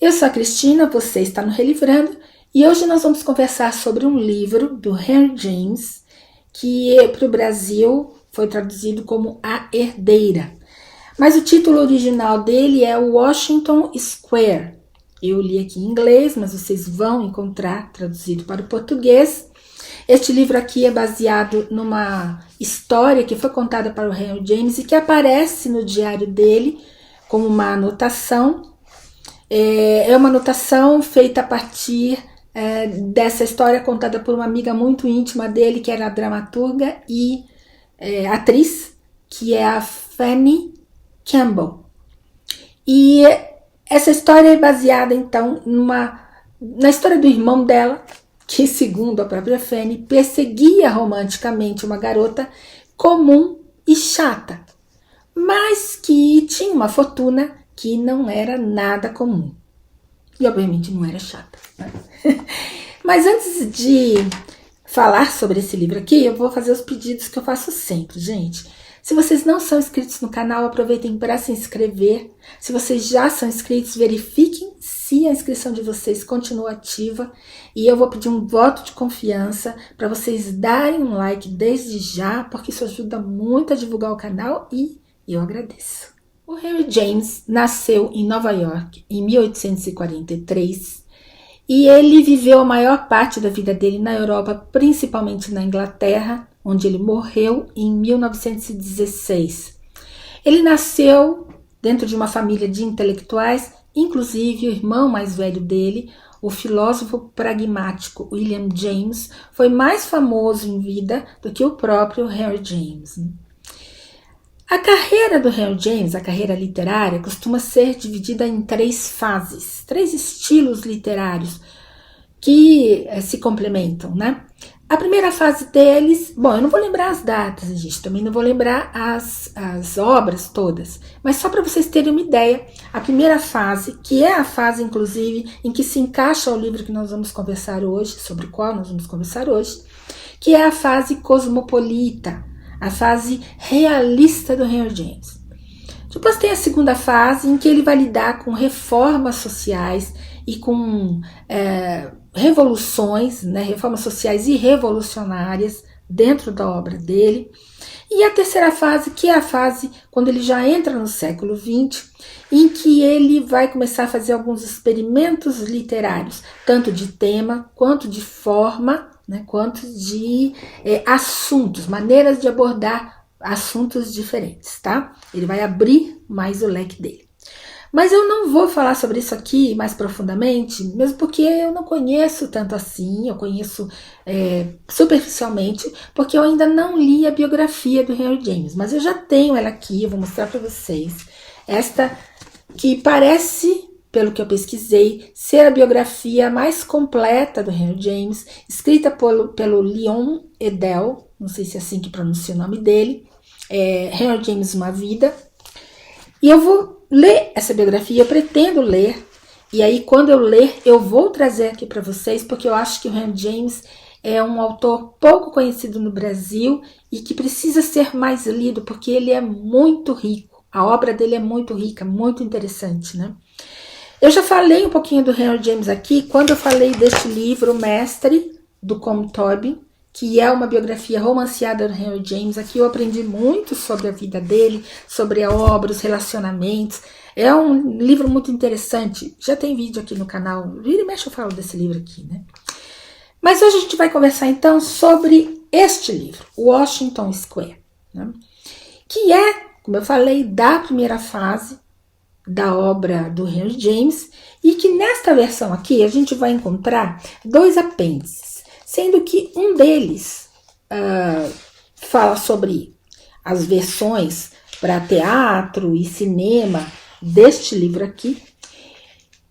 Eu sou a Cristina, você está no Relivrando e hoje nós vamos conversar sobre um livro do Henry James que para o Brasil foi traduzido como A Herdeira. Mas o título original dele é Washington Square. Eu li aqui em inglês, mas vocês vão encontrar traduzido para o português. Este livro aqui é baseado numa história que foi contada para o Henry James e que aparece no diário dele como uma anotação. É uma anotação feita a partir dessa história contada por uma amiga muito íntima dele, que era a dramaturga e atriz, que é a Fanny Campbell. E essa história é baseada, então, na história do irmão dela, que, segundo a própria Fanny, perseguia romanticamente uma garota comum e chata, mas que tinha uma fortuna que não era nada comum. E, obviamente, não era chata. Né? Mas antes de falar sobre esse livro aqui, eu vou fazer os pedidos que eu faço sempre, gente. Se vocês não são inscritos no canal, aproveitem para se inscrever. Se vocês já são inscritos, verifiquem se a inscrição de vocês continua ativa. E eu vou pedir um voto de confiança para vocês darem um like desde já, porque isso ajuda muito a divulgar o canal e eu agradeço. O Henry James nasceu em Nova York em 1843 e ele viveu a maior parte da vida dele na Europa, principalmente na Inglaterra, onde ele morreu em 1916. Ele nasceu dentro de uma família de intelectuais, inclusive o irmão mais velho dele, o filósofo pragmático William James, foi mais famoso em vida do que o próprio Henry James. A carreira do Henry James, a carreira literária, costuma ser dividida em 3 fases, 3 estilos literários que se complementam, né? A primeira fase deles, bom, eu não vou lembrar as datas, gente, também não vou lembrar as obras todas, mas só para vocês terem uma ideia, a primeira fase, que é a fase, inclusive, em que se encaixa o livro que nós vamos conversar hoje, sobre o qual nós vamos conversar hoje, que é a fase cosmopolita, a fase realista do Henry James. Depois tem a segunda fase, em que ele vai lidar com reformas sociais e com revoluções, né, reformas sociais e revolucionárias dentro da obra dele. E a terceira fase, que é a fase quando ele já entra no século XX, em que ele vai começar a fazer alguns experimentos literários, tanto de tema quanto de forma, né, quanto de assuntos, maneiras de abordar assuntos diferentes, tá? Ele vai abrir mais o leque dele. Mas eu não vou falar sobre isso aqui mais profundamente, mesmo porque eu não conheço tanto assim, eu conheço superficialmente, porque eu ainda não li a biografia do Henry James, mas eu já tenho ela aqui, eu vou mostrar para vocês. Esta que parece, pelo que eu pesquisei, ser a biografia mais completa do Henry James, escrita pelo Leon Edel, não sei se é assim que pronuncia o nome dele, Henry James, Uma Vida. E eu vou ler essa biografia, eu pretendo ler, e aí quando eu ler, eu vou trazer aqui para vocês, porque eu acho que o Henry James é um autor pouco conhecido no Brasil e que precisa ser mais lido, porque ele é muito rico, a obra dele é muito rica, muito interessante, né? Eu já falei um pouquinho do Henry James aqui, quando eu falei deste livro, O Mestre, do Colm Tobin, que é uma biografia romanceada do Henry James. Aqui eu aprendi muito sobre a vida dele, sobre a obra, os relacionamentos. É um livro muito interessante. Já tem vídeo aqui no canal. Vira e mexe eu falo desse livro aqui, né? Mas hoje a gente vai conversar então sobre este livro, Washington Square, né? Que é, como eu falei, da primeira fase da obra do Henry James, e que nesta versão aqui a gente vai encontrar 2 apêndices, sendo que um deles fala sobre as versões para teatro e cinema deste livro aqui,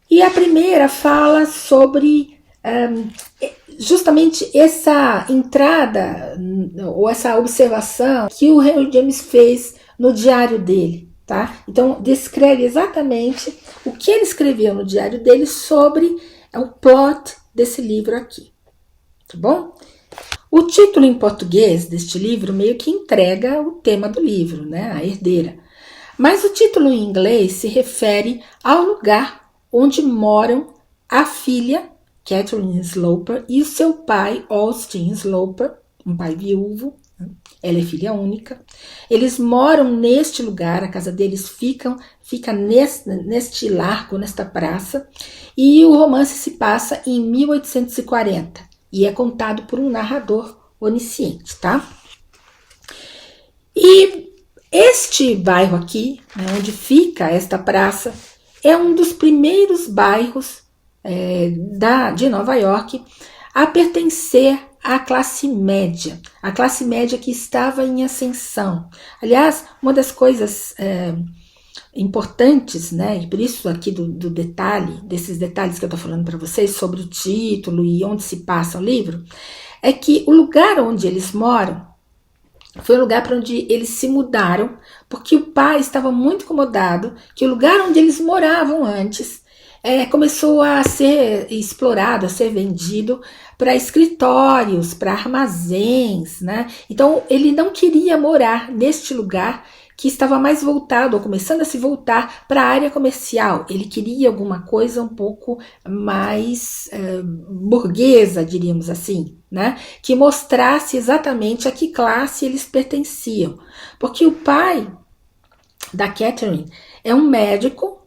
e a primeira fala sobre justamente essa entrada ou essa observação que o Henry James fez no diário dele. Tá? Então, descreve exatamente o que ele escreveu no diário dele sobre o plot desse livro aqui. Tá bom? O título em português deste livro meio que entrega o tema do livro, né? A herdeira. Mas o título em inglês se refere ao lugar onde moram a filha, Catherine Sloper, e o seu pai, Austin Sloper, um pai viúvo. Ela é filha única. Eles moram neste lugar, a casa deles fica neste largo, nesta praça, e o romance se passa em 1840 e é contado por um narrador onisciente, tá? E este bairro aqui, né, onde fica esta praça, é um dos primeiros bairros de Nova York a pertencer à classe média, a classe média que estava em ascensão. Aliás, uma das coisas importantes, né, e por isso aqui do detalhe, desses detalhes que eu estou falando para vocês sobre o título e onde se passa o livro, é que o lugar onde eles moram foi o lugar para onde eles se mudaram, porque o pai estava muito incomodado que o lugar onde eles moravam antes começou a ser explorado, a ser vendido para escritórios, para armazéns, né? Então ele não queria morar neste lugar que estava mais voltado, ou começando a se voltar para a área comercial. Ele queria alguma coisa um pouco mais burguesa, diríamos assim, né? Que mostrasse exatamente a que classe eles pertenciam. Porque o pai da Catherine é um médico,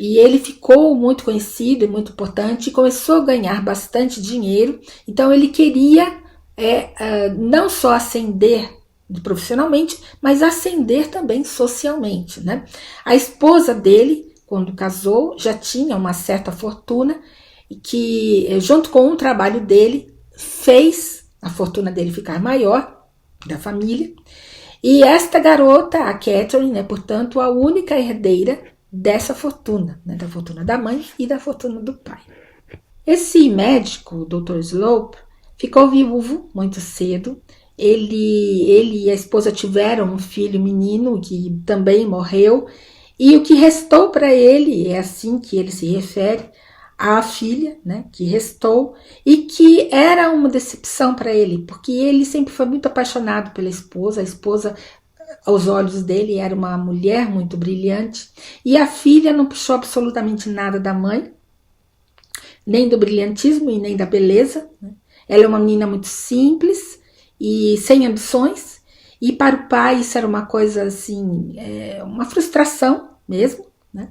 e ele ficou muito conhecido e muito importante e começou a ganhar bastante dinheiro. Então ele queria não só ascender profissionalmente, mas ascender também socialmente, né? A esposa dele, quando casou, já tinha uma certa fortuna e que, junto com o trabalho dele, fez a fortuna dele ficar maior, da família. E esta garota, a Catherine, é, portanto, a única herdeira dessa fortuna, né, da fortuna da mãe e da fortuna do pai. Esse médico, o Dr. Slope, ficou viúvo muito cedo. Ele e a esposa tiveram um filho menino que também morreu, e o que restou para ele, é assim que ele se refere à filha, né, que restou, e que era uma decepção para ele, porque ele sempre foi muito apaixonado pela esposa. A esposa, aos olhos dele, era uma mulher muito brilhante, e a filha não puxou absolutamente nada da mãe, nem do brilhantismo e nem da beleza, né? Ela é uma menina muito simples e sem ambições, e para o pai isso era uma coisa assim, uma frustração mesmo, né?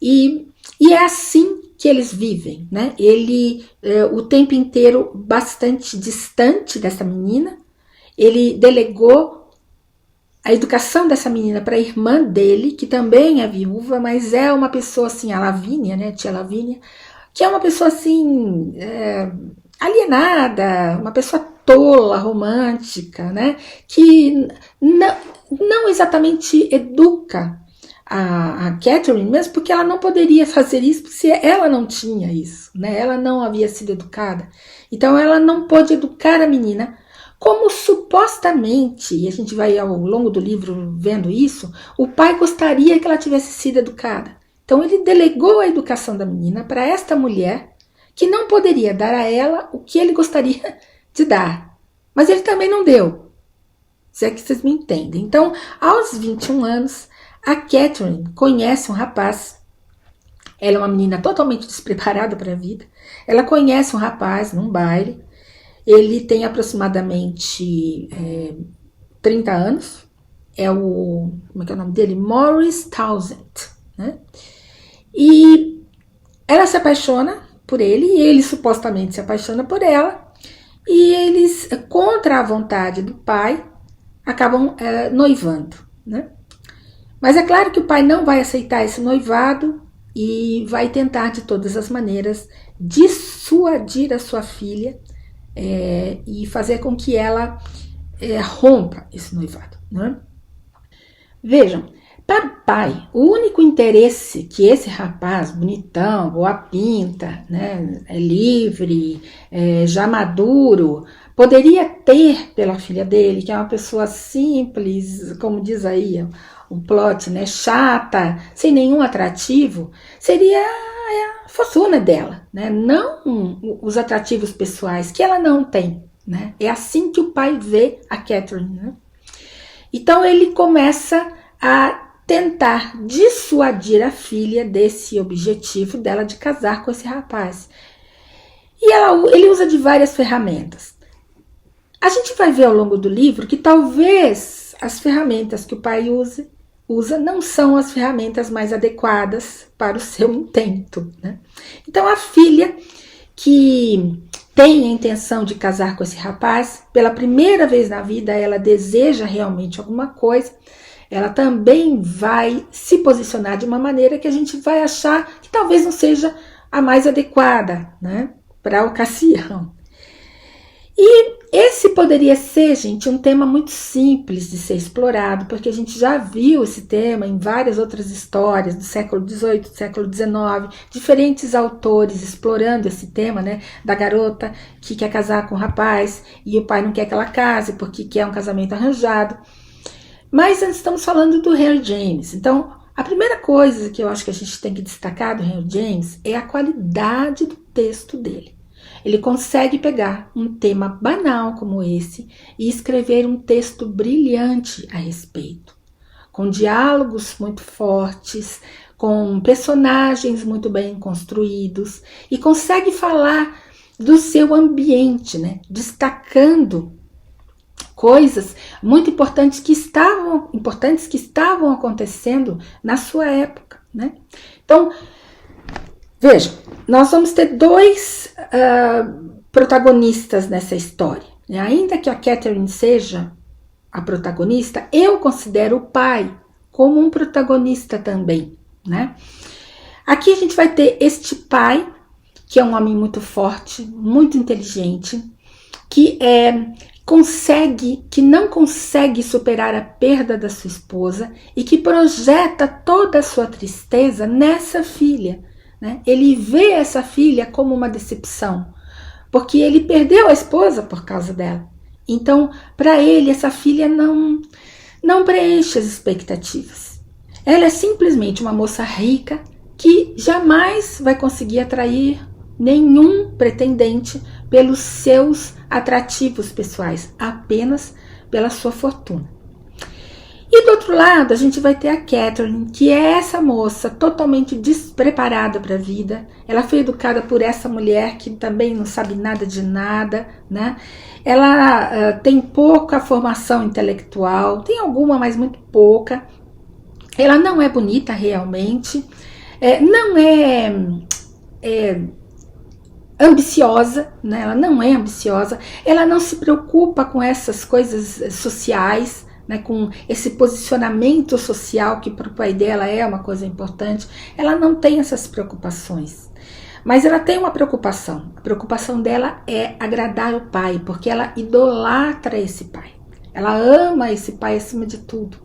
E é assim que eles vivem, né? Ele, o tempo inteiro, bastante distante dessa menina. Ele delegou a educação dessa menina para a irmã dele, que também é viúva, mas é uma pessoa assim, a Lavínia, né, tia Lavínia, que é uma pessoa assim, alienada, uma pessoa tola, romântica, né, que não exatamente educa a Catherine, mesmo porque ela não poderia fazer isso, se ela não tinha isso, né, ela não havia sido educada. Então ela não pôde educar a menina como supostamente, e a gente vai ao longo do livro vendo isso, o pai gostaria que ela tivesse sido educada. Então ele delegou a educação da menina para esta mulher, que não poderia dar a ela o que ele gostaria de dar. Mas ele também não deu, se é que vocês me entendem. Então, aos 21 anos, a Catherine conhece um rapaz. Ela é uma menina totalmente despreparada para a vida. Ela conhece um rapaz num baile. Ele tem aproximadamente 30 anos. Como é que é o nome dele? Morris Townsend, né? E ela se apaixona por ele, e ele supostamente se apaixona por ela. E eles, contra a vontade do pai, acabam noivando, né? Mas é claro que o pai não vai aceitar esse noivado e vai tentar de todas as maneiras dissuadir a sua filha e fazer com que ela rompa esse noivado, né? Vejam, para o pai, o único interesse que esse rapaz bonitão, boa pinta, né, livre, já maduro, poderia ter pela filha dele, que é uma pessoa simples, como diz aí o plot, né, chata, sem nenhum atrativo, seria a fortuna dela, né, não os atrativos pessoais, que ela não tem, né? É assim que o pai vê a Catherine, né? Então ele começa a tentar dissuadir a filha desse objetivo dela de casar com esse rapaz. E ele usa de várias ferramentas. A gente vai ver ao longo do livro que talvez as ferramentas que o pai usa não são as ferramentas mais adequadas para o seu intento, né? Então a filha que tem a intenção de casar com esse rapaz, pela primeira vez na vida ela deseja realmente alguma coisa, ela também vai se posicionar de uma maneira que a gente vai achar que talvez não seja a mais adequada, né, para a ocasião. E esse poderia ser, gente, um tema muito simples de ser explorado, porque a gente já viu esse tema em várias outras histórias do século XVIII, do século XIX, diferentes autores explorando esse tema, né, da garota que quer casar com o rapaz e o pai não quer que ela case porque quer um casamento arranjado. Mas nós estamos falando do Henry James. Então, a primeira coisa que eu acho que a gente tem que destacar do Henry James é a qualidade do texto dele. Ele consegue pegar um tema banal como esse e escrever um texto brilhante a respeito, com diálogos muito fortes, com personagens muito bem construídos, e consegue falar do seu ambiente, né? Destacando coisas muito importantes que estavam acontecendo na sua época, né? Então, veja, nós vamos ter dois protagonistas nessa história. Ainda que a Catherine seja a protagonista, eu considero o pai como um protagonista também, né? Aqui a gente vai ter este pai, que é um homem muito forte, muito inteligente, que não consegue superar a perda da sua esposa e que projeta toda a sua tristeza nessa filha. Ele vê essa filha como uma decepção, porque ele perdeu a esposa por causa dela. Então, para ele, essa filha não preenche as expectativas. Ela é simplesmente uma moça rica que jamais vai conseguir atrair nenhum pretendente pelos seus atrativos pessoais, apenas pela sua fortuna. E do outro lado, a gente vai ter a Catherine, que é essa moça totalmente despreparada para a vida. Ela foi educada por essa mulher que também não sabe nada de nada, né? Ela tem pouca formação intelectual, tem alguma, mas muito pouca. Ela não é bonita realmente, não é ambiciosa, né? Ela não é ambiciosa, ela não se preocupa com essas coisas sociais, né, com esse posicionamento social que para o pai dela é uma coisa importante. Ela não tem essas preocupações, mas ela tem uma preocupação. A preocupação dela é agradar o pai, porque ela idolatra esse pai, ela ama esse pai acima de tudo.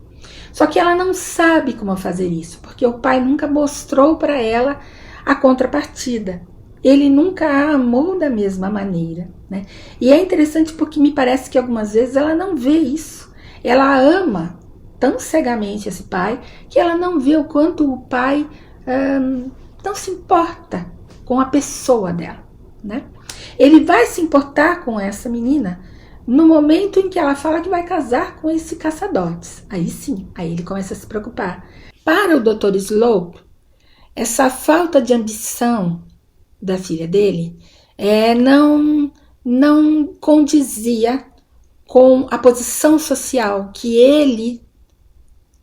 Só que ela não sabe como fazer isso, porque o pai nunca mostrou para ela a contrapartida. Ele nunca a amou da mesma maneira, né? E é interessante porque me parece que algumas vezes ela não vê isso. Ela ama tão cegamente esse pai que ela não vê o quanto o pai não se importa com a pessoa dela, né? Ele vai se importar com essa menina no momento em que ela fala que vai casar com esse caça-dotes. Aí sim, aí ele começa a se preocupar. Para o Dr. Slope, essa falta de ambição da filha dele não condizia com a posição social que ele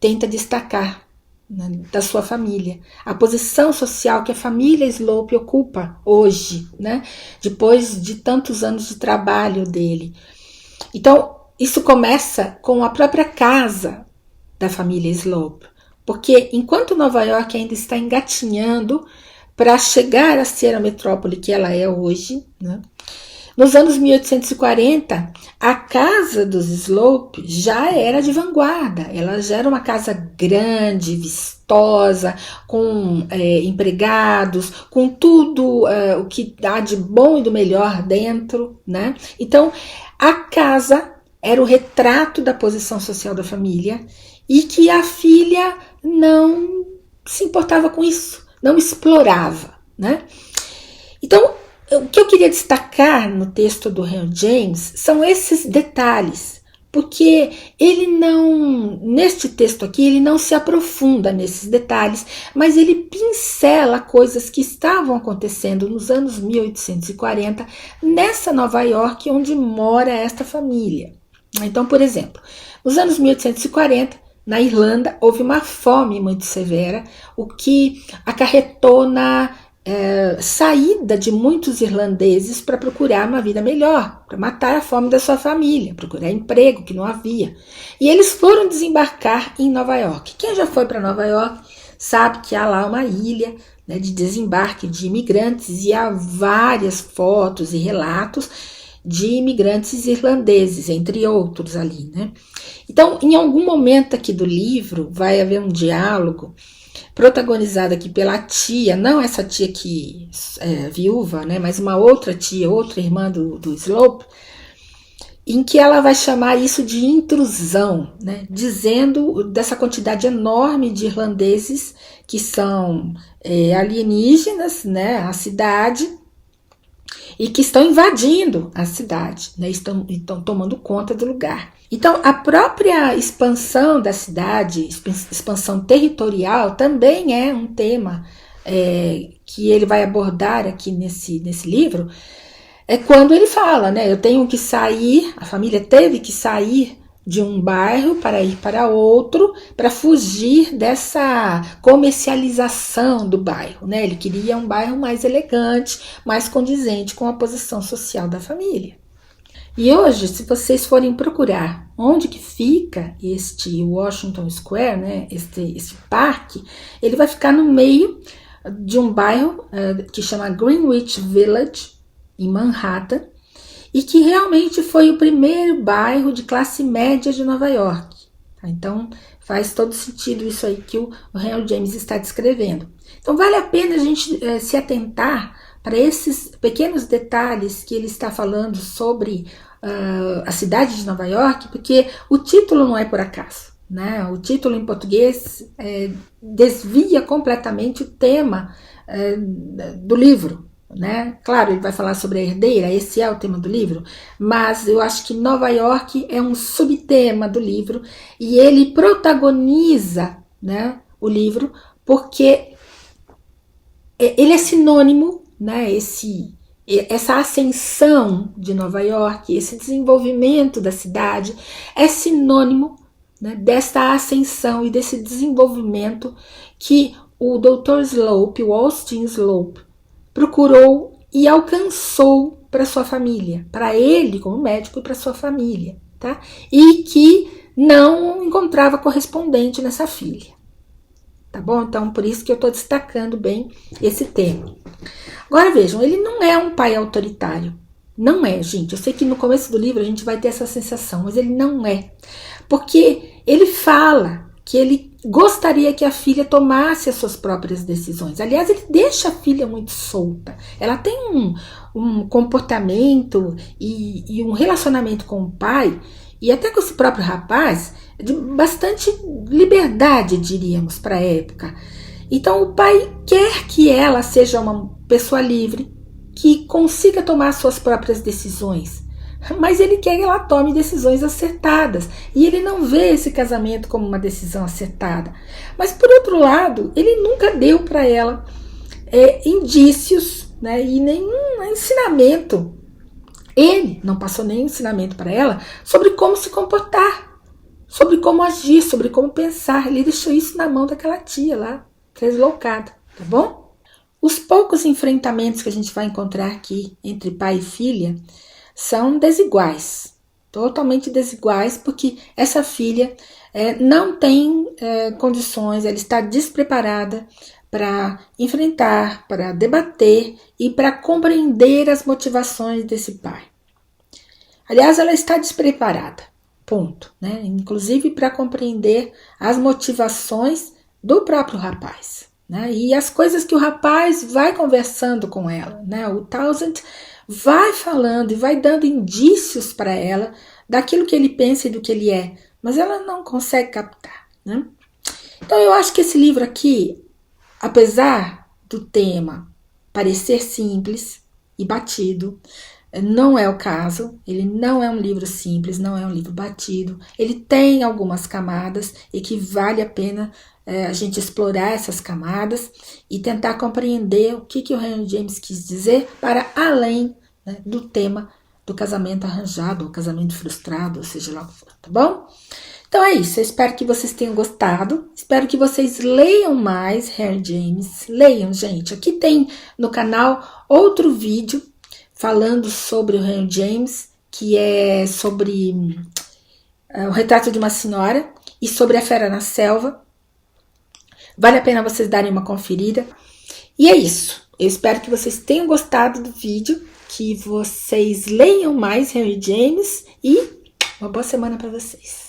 tenta destacar, né, da sua família. A posição social que a família Slope ocupa hoje, né, depois de tantos anos de trabalho dele. Então, isso começa com a própria casa da família Slope, porque enquanto Nova York ainda está engatinhando para chegar a ser a metrópole que ela é hoje, né, nos anos 1840, a casa dos Slope já era de vanguarda. Ela já era uma casa grande, vistosa, com empregados, com tudo o que dá de bom e do melhor dentro, né? Então, a casa era o retrato da posição social da família e que a filha não se importava com isso, não explorava, né? Então, o que eu queria destacar no texto do Henry James são esses detalhes, porque ele não, neste texto aqui, ele não se aprofunda nesses detalhes, mas ele pincela coisas que estavam acontecendo nos anos 1840, nessa Nova York onde mora esta família. Então, por exemplo, nos anos 1840, na Irlanda, houve uma fome muito severa, o que acarretou na saída de muitos irlandeses para procurar uma vida melhor, para matar a fome da sua família, procurar emprego que não havia. E eles foram desembarcar em Nova York. Quem já foi para Nova York sabe que há lá uma ilha, né, de desembarque de imigrantes, e há várias fotos e relatos de imigrantes irlandeses, entre outros ali, né? Então, em algum momento aqui do livro, vai haver um diálogo protagonizado aqui pela tia, não essa tia que é viúva, né, mas uma outra tia, outra irmã do Slope, em que ela vai chamar isso de intrusão, né, dizendo dessa quantidade enorme de irlandeses que são alienígenas, né, a cidade, e que estão invadindo a cidade, né, estão tomando conta do lugar. Então, a própria expansão da cidade, expansão territorial, também é um tema que ele vai abordar aqui nesse livro, é quando ele fala, né, eu tenho que sair, a família teve que sair de um bairro para ir para outro, para fugir dessa comercialização do bairro, né? Ele queria um bairro mais elegante, mais condizente com a posição social da família. E hoje, se vocês forem procurar onde que fica este Washington Square, né, este parque, ele vai ficar no meio de um bairro que chama Greenwich Village, em Manhattan, e que realmente foi o primeiro bairro de classe média de Nova York. Então, faz todo sentido isso aí que o Henry James está descrevendo. Então, vale a pena a gente se atentar para esses pequenos detalhes que ele está falando sobre a cidade de Nova York, porque o título não é por acaso, né? O título em português desvia completamente o tema do livro, né? Claro, ele vai falar sobre a herdeira, esse é o tema do livro, mas eu acho que Nova York é um subtema do livro e ele protagoniza, né, o livro porque ele é sinônimo, né, essa ascensão de Nova York, esse desenvolvimento da cidade é sinônimo, né, dessa ascensão e desse desenvolvimento que o Dr. Slope, o Austin Slope, procurou e alcançou para sua família, para ele como médico e para sua família, tá? E que não encontrava correspondente nessa filha, tá bom? Então, por isso que eu estou destacando bem esse tema. Agora vejam, ele não é um pai autoritário. Não é, gente. Eu sei que no começo do livro a gente vai ter essa sensação, mas ele não é. Porque ele fala que ele gostaria que a filha tomasse as suas próprias decisões. Aliás, ele deixa a filha muito solta. Ela tem um comportamento e um relacionamento com o pai, e até com esse próprio rapaz, de bastante liberdade, diríamos, para a época. Então o pai quer que ela seja uma pessoa livre, que consiga tomar suas próprias decisões, mas ele quer que ela tome decisões acertadas, e ele não vê esse casamento como uma decisão acertada. Mas por outro lado, ele nunca deu para ela indícios, né, e nenhum ensinamento. Ele não passou nenhum ensinamento para ela sobre como se comportar, sobre como agir, sobre como pensar. Ele deixou isso na mão daquela tia lá, deslocada, tá bom? Os poucos enfrentamentos que a gente vai encontrar aqui entre pai e filha são desiguais, totalmente desiguais, porque essa filha não tem condições, ela está despreparada para enfrentar, para debater e para compreender as motivações desse pai. Aliás, ela está despreparada, ponto, né? Inclusive para compreender as motivações do próprio rapaz, né? E as coisas que o rapaz vai conversando com ela, né? O Townsend vai falando e vai dando indícios para ela daquilo que ele pensa e do que ele é, mas ela não consegue captar, né? Então eu acho que esse livro aqui, apesar do tema parecer simples e batido, Não é o caso, ele não é um livro simples, não é um livro batido, ele tem algumas camadas e que vale a pena a gente explorar essas camadas e tentar compreender o que o Henry James quis dizer para além, né, do tema do casamento arranjado, ou casamento frustrado, ou seja lá o que for, tá bom? Então é isso, eu espero que vocês tenham gostado, espero que vocês leiam mais Henry James, leiam, gente. Aqui tem no canal outro vídeo falando sobre o Henry James, que é sobre o retrato de uma senhora e sobre a Fera na Selva. Vale a pena vocês darem uma conferida. E é isso, eu espero que vocês tenham gostado do vídeo, que vocês leiam mais Henry James e uma boa semana para vocês.